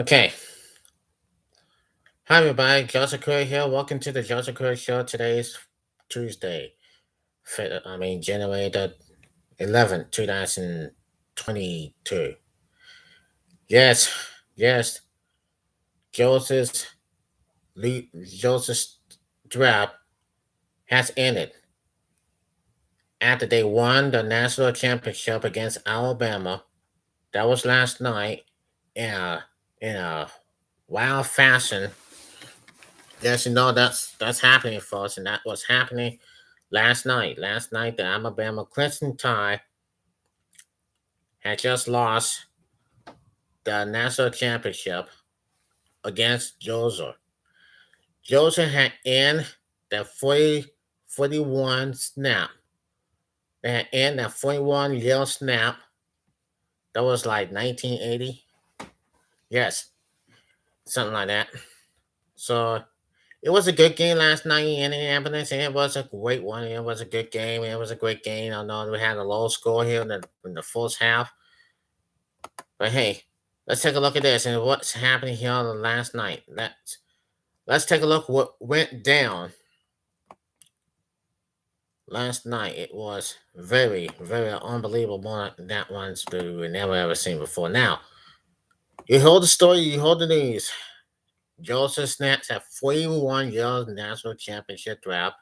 Okay. Hi, everybody. Joseph Crudup here. Welcome to the Joseph Crudup Show. Today's Tuesday. January the 11th, 2022. Yes, yes. Joseph's, Joseph's draft has ended after they won the national championship against Alabama. That was last night in a wild fashion. Yes, that's happening, folks, and that was happening last night. Last night, the Alabama Crimson Tide had just lost the national championship against Georgia. Georgia had in that 41 snap. They had in that 41 yell snap. That was like 1980. Yes, something like that. So it was a good game last night in Indianapolis, and it was a great one. It was a good game. It was a great game. I know we had a low score here in the first half. But hey, let's take a look at this and what's happening here on the last night. Let's take a look what went down last night. It was very, very unbelievable one. That one's we never ever seen before. Now, you hold the story, you hold the news. Joseph Snaps at 41 yards national championship draft,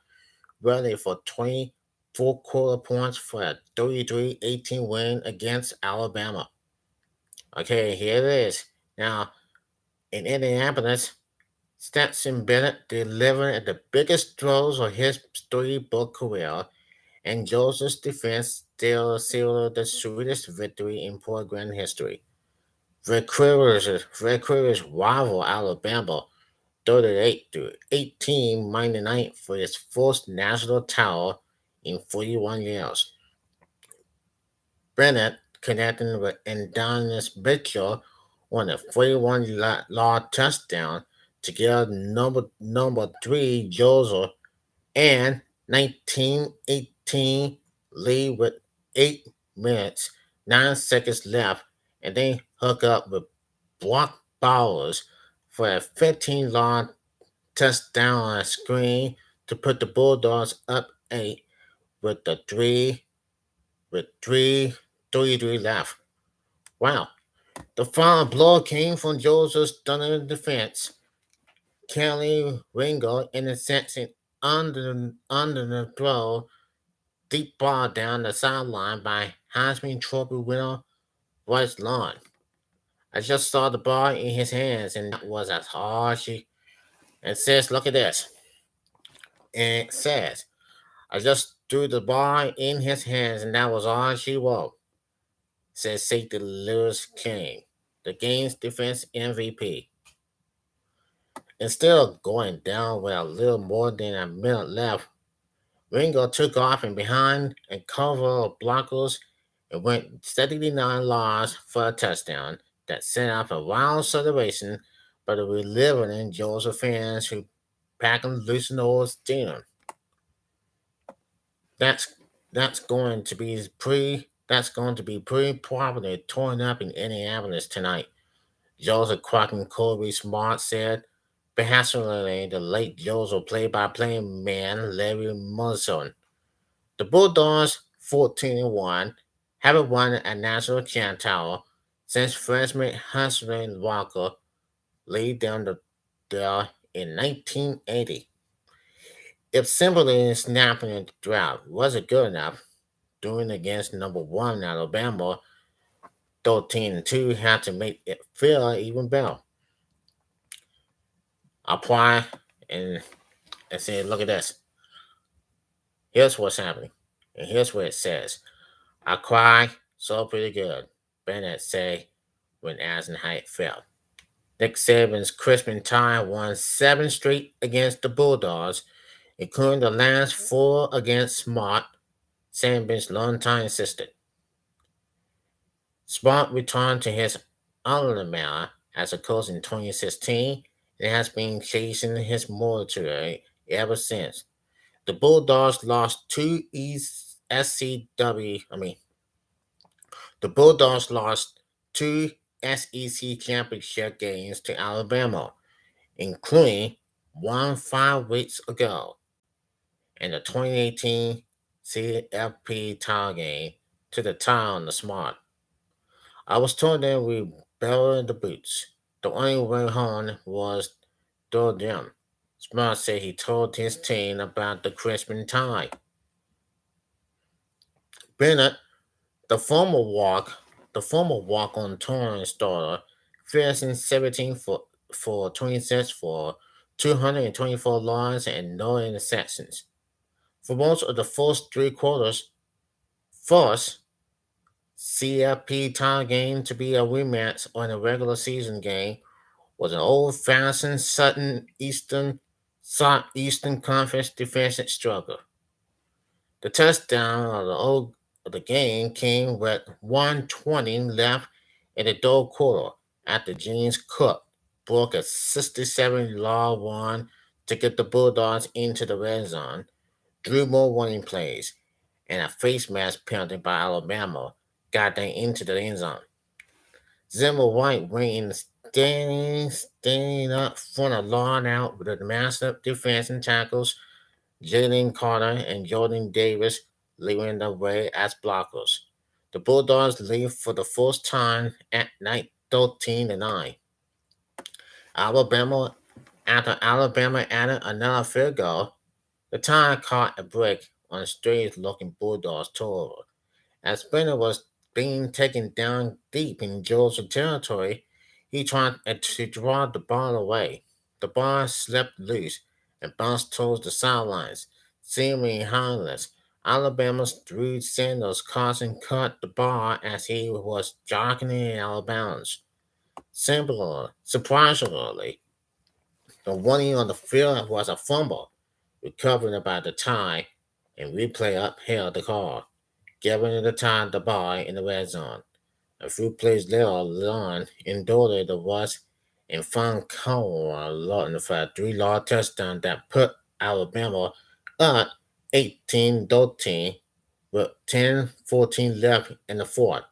ready for 24 quarter points for a 33-18 win against Alabama. Okay, here it is. Now, in Indianapolis, Stetson Bennett delivered the biggest throws of his storybook career, and Joseph's defense still sealed the sweetest victory in program history. Red Quivers rival Alabama 38-18 Monday night for its first national title in 41 years. Bennett connecting with Adonis Mitchell on a 41-yard touchdown to give number three Joseph and 1918 lead with 8 minutes, 9 seconds left, and they hook up with Brock Bowers for a 15-yard touchdown on a screen to put the Bulldogs up 8 with the three with 3:33 left. Wow. The final blow came from Joseph's stunning defense. Kelly Ringo intercepting under the throw, deep ball down the sideline by Heisman Trophy winner Bryce Lawn. I just saw the ball in his hands, and that was as hard as it says, look at this. And it says, I just threw the ball in his hands, and that was all she wrote, says safety Lewis King, the game's defense MVP. Instead of going down with a little more than a minute left, Ringo took off and behind and cover of blockers and went 79 yards for a touchdown that set off a wild celebration by the reliving Georgia fans who packed and loosened old steam. That's that's going to be pretty popular torn up in Indianapolis tonight. Joseph Crockett Colby Smart said. Passionately, the late Joseph play-by-play man Larry Munson. The Bulldogs, 14-1, haven't won a national champ title since freshman Hudson Walker laid down there in 1980. If simply snapping the draft wasn't good enough, doing against number one Alabama, 13-2 had to make it feel even better. Apply and, and say, look at this. Here's what's happening. And here's what it says. I cry so pretty good, Bennett said when asked how it felt. Nick Saban's Crispin Tide won 7 straight against the Bulldogs, including the last 4 against Smart, Saban's longtime assistant. Smart returned to his alma as a coach in 2016 and has been chasing his mortuary ever since. The Bulldogs lost 2 the Bulldogs lost 2 SEC championship games to Alabama, including one 5 weeks ago and the 2018 CFP title game to the tie on the Smart. I was told that we buried the boots. The only way home was through them. Smart said he told his team about the Crispin tie. Bennett, the former walk-on touring starter, finishing 17 for 26 for 224 lines and no interceptions. For most of the first 3 quarters, first CFP tie game to be a rematch on a regular season game was an old-fashioned Southeastern Conference defensive struggle. The touchdown of the game came with 1:20 left in the third quarter after James Cook broke a 67-yard run to get the Bulldogs into the red zone, 3 more running plays, and a face mask penalty by Alabama got them into the end zone. Zimmer White ran standing up front of line out with a massive defense and tackles, Jalen Carter and Jordan Davis leading the way as blockers. The Bulldogs lead for the first time at night 13-9. Alabama After Alabama added another field goal, the Tide caught a break on a strange-looking Bulldogs turnover. As Spinner was being taken down deep in Joe's territory, he tried to draw the ball away. The ball slipped loose and bounced towards the sidelines, seemingly harmless. Alabama's Drew Sanders Carson caught the ball as he was jogging out of bounds. Surprisingly, the running on the field was a fumble, recovered by the tie, and replay upheld the call, giving the Tide the ball in the red zone. A few plays later, Lon endured the rush and found Cowell Lawton for a 3-yard touchdown that put Alabama up 18-13 with 10-14 left in the fourth.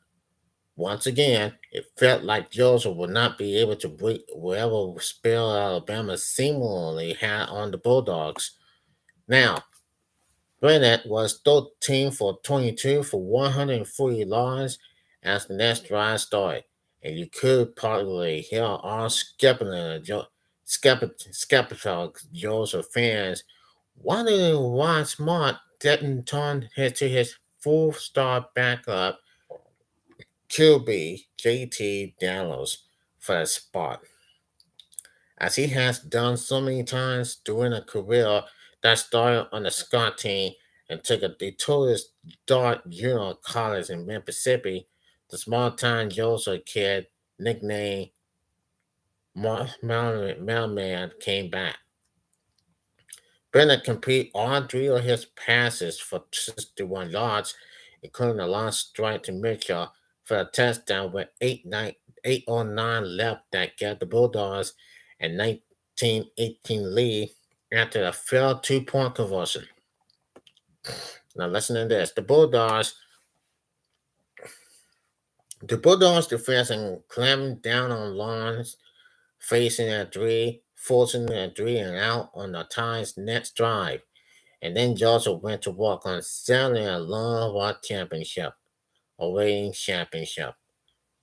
Once again, it felt like Joseph would not be able to break whatever spell Alabama seemingly had on the Bulldogs. Now, Bennett was 13 for 22 for 140 yards as the next drive started, and you could probably hear all skeptical Joseph fans wondering why Smart didn't turn to his full-star backup QB JT Daniels for the spot, as he has done so many times during a career that started on the Scott team and took a detour to start junior college in Mississippi. The small-time Joseph kid, nicknamed Mailman, came back. Bennett completed all 3 of his passes for 61 yards, including a long strike to Mitchell for a touchdown with 8:09 left that gave the Bulldogs a 19-18 lead after a failed 2-point conversion. Now listen to this. The Bulldogs defense and clamping down on lines, facing a 3, forcing a 3 and out on the Tide's next drive. And then Joseph went to work on selling a long walk championship, a winning championship.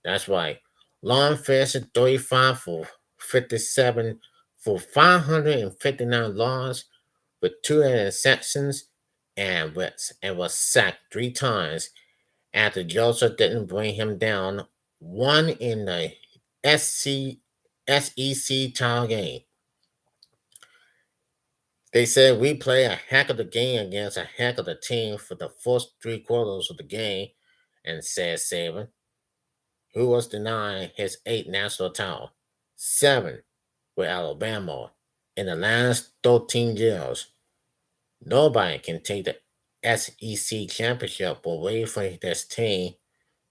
That's right. Long finished 35 for 57 for 559 yards with 2 interceptions and was sacked 3 times after Joseph didn't bring him down, one in the SEC title game. They said we play a heck of the game against a heck of the team for the first 3 quarters of the game, and said Saban, who was denying his 8th national title, 7 with Alabama in the last 13 years. Nobody can take the SEC championship away from this team,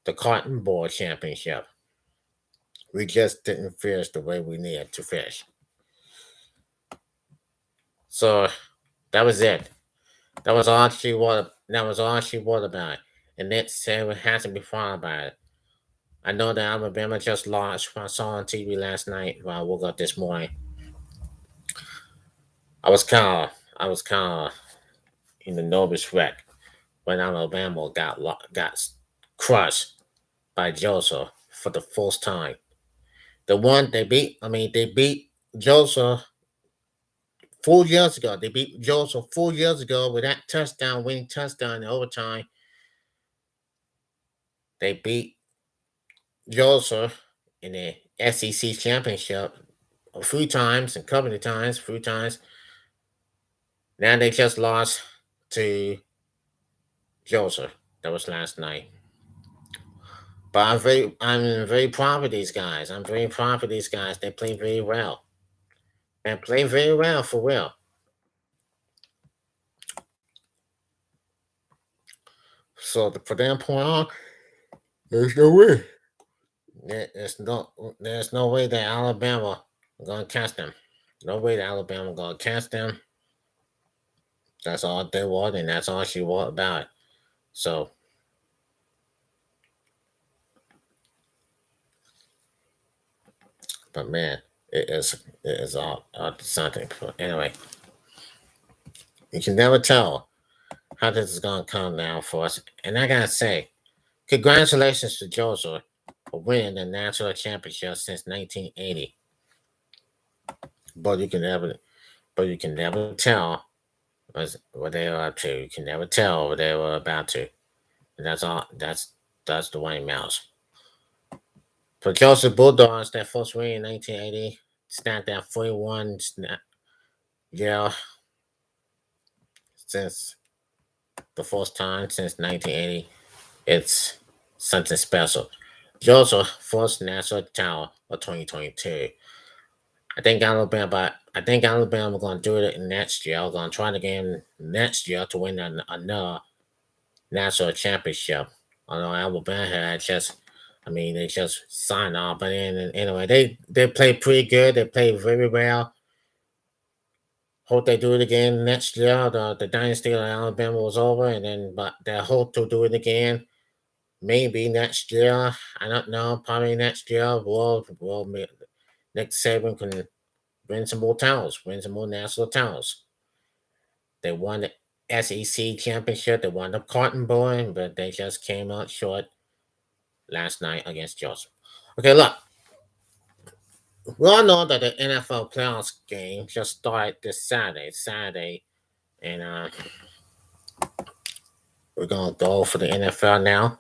the Cotton Bowl championship. We just didn't finish the way we needed to finish. So that was it. That was all she wrote. That was all she wrote about it. And that said it hasn't been found about it. I know that Alabama just lost. I saw on TV last night when I woke up this morning. I was kind of in the nervous wreck when Alabama got crushed by Joseph for the first time. The one they beat, I mean, they beat Joseph 4 years ago. They beat Joseph 4 years ago with that touchdown, winning touchdown in overtime. They beat Joseph in the SEC championship a few times and couple of times, a few times. Now they just lost to Joseph. That was last night. But I'm very proud of these guys. I'm very proud of these guys. They play very well and play very well for real. So from that point on, there's no way. There's no way that Alabama gonna catch them. No way that Alabama gonna catch them. That's all they want, and that's all she want about it. So, but man, it is all something. But anyway, you can never tell how this is gonna come down for us. And I gotta say, congratulations to Joseph for winning the national championship since 1980. But you can never, but you can never tell what they were up to. You can never tell what they were about to. And that's all. That's the White Mouse. For Joseph Bulldogs, that first win in 1980, snapped that 41 yeah, since the first time since 1980. It's something special. Joseph first national title of 2022. I think Alabama going to do it next year. Going to try it again next year to win another national championship. Although Alabama had just, I mean, they just signed off. But anyway, they play pretty good. They play very well. Hope they do it again next year. The dynasty of Alabama was over, and then but they hope to do it again. Maybe next year. I don't know. Probably next year. Well, Nick Saban can win some more titles, win some more national titles. They won the SEC championship. They won the Cotton Bowl, but they just came out short last night against Joseph. Okay, look, we all know that the NFL playoffs game just started this Saturday, and we're gonna go for the NFL now,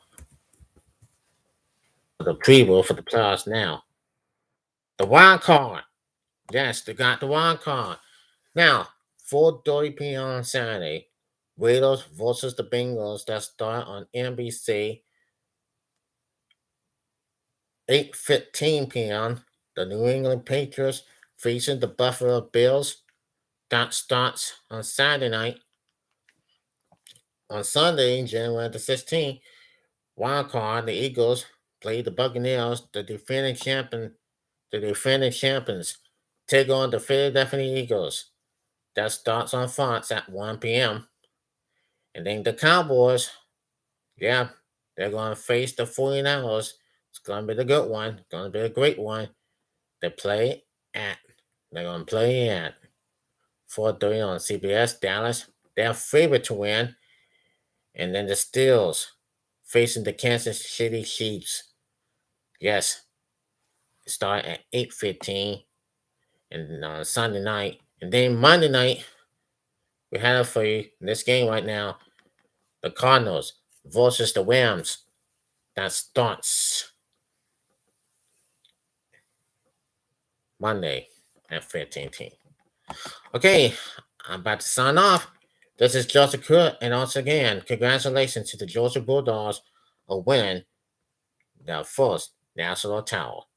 for the preview for the playoffs now. The wild card, yes, they got the wild card now. 4:30 p.m. on Saturday, Raiders versus the Bengals that start on NBC. 8:15 p.m. The New England Patriots facing the Buffalo Bills. That starts on Saturday night. On Sunday, January the 16th, wild card, the Eagles play the Buccaneers, the defending champions, take on the Philadelphia Eagles. That starts on Fox at 1 p.m. And then the Cowboys, yeah, they're going to face the 49ers. It's going to be the good one, going to be a great one. They play at, they're going to play at 4:30 on CBS, Dallas. They're favorite to win. And then the Steelers facing the Kansas City Chiefs. Yes, start at 8:15 and on Sunday night. And then Monday night, we have for you in this game right now, the Cardinals versus the Rams. That starts Monday at 15:10. Okay, I'm about to sign off. This is Joseph Crudup, and once again, congratulations to the Georgia Bulldogs on winning their first national title.